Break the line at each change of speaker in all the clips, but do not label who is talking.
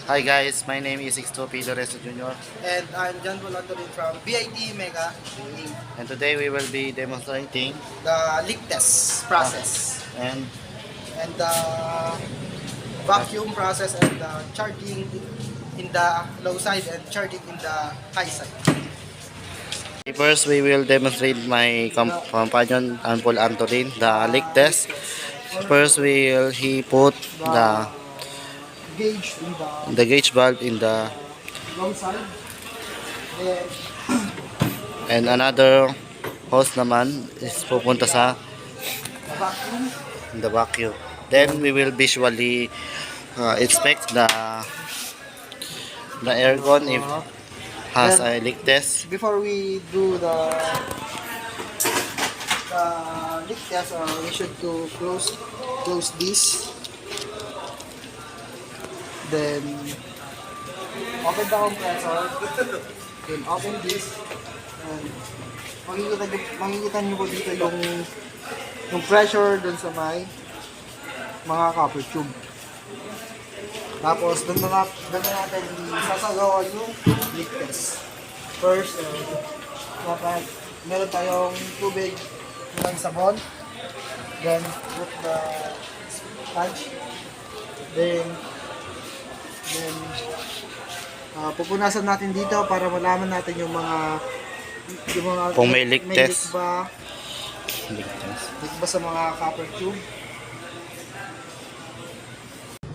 Hi guys, my name is Sixto P. Lorenzo Jr.
And I'm John Volatorin from BIT Mega
And today we will be demonstrating
the leak test process
and
and the vacuum process and the charging in the low side and charging in the high side.
first we will demonstrate my companion Paul Antolin, the leak test. First he put the
Gauge in
gauge valve in the
low side. Then
and another hose naman is pupunta sa
the vacuum.
the vacuum. Then we will visually inspect the aircon if has a leak test.
Before we do the leak test, we should to close this. Then open the compressor. Then open this. And makikita nyo po dito yung pressure dun sa may mga copper tube. Tapos dun na natin sasagawa yung leak test. First, dapat meron tayong tubig ng sabon. Then put the sponge. Then pupunasan natin dito para malaman natin yung mga
Kung may leak test.
Leak ba sa mga copper tube.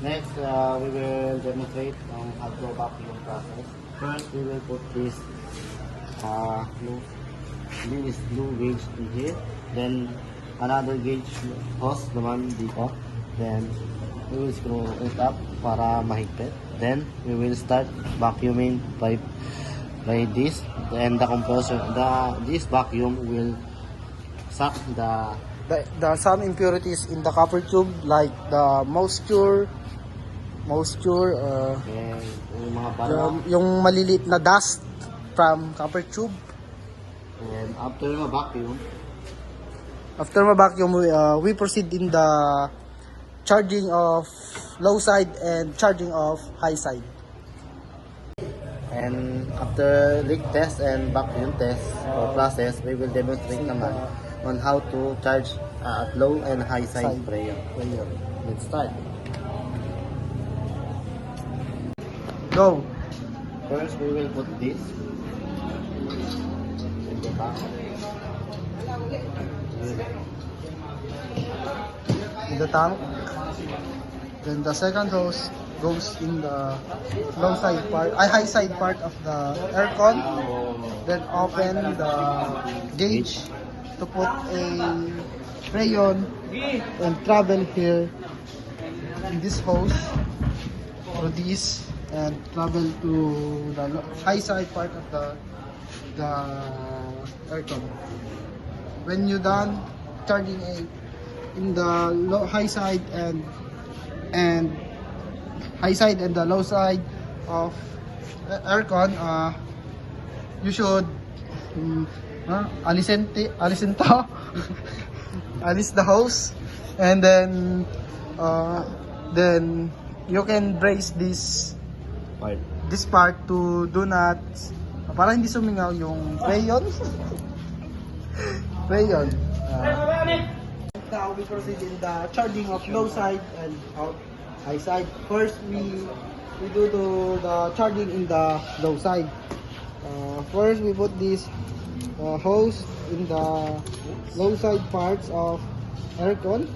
Next, we will demonstrate on how to vacuum process. First, we will put this blue gauge in here. Then another gauge hose naman dito. Then we will screw it up para mahigpit. Then we will start vacuuming by this, and the compressor, this vacuum will suck the
some impurities in the copper tube like the moisture,
yung mga bara.
yung maliliit na dust from copper tube.
And after
ma-vacuum, we proceed in the charging of low side and charging of high side.
And after leak test and vacuum test or process, we will demonstrate naman on how to charge at low and high side sprayer. Let's start.
Go!
First, we will put this in the back.
In the tank. Then the second hose goes in the high side part of the aircon. Then open the gauge to put a rayon and travel here in this hose through this and travel to the high side part of the aircon. When you're done charging in the high side and the low side of aircon, you should alisin alis the hose, and then you can brace this part to do not para hindi sumingaw yung rayon. Now we proceed in the charging of low side and high side. First, we do the charging in the low side. First, we put this hose in the low side parts of aircon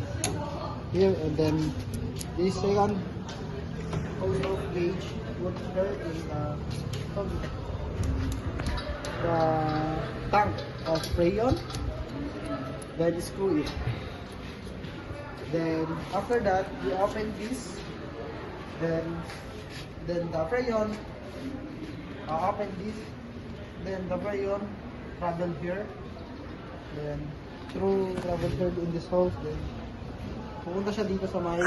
here, and then this second hose of gauge put here in the tank of rayon. Then screw it. Then after that, we open this. Then the rayon, open this. Then the rayon travel here. Then through travel here in this hose. Then pupunta siya dito sa may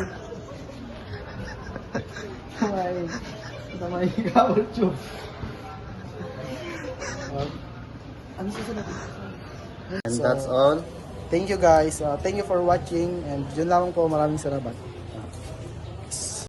sa may copper tube. Ano susunod?
And that's all.
Thank you guys. Thank you for watching, and yun lang po, maraming salamat.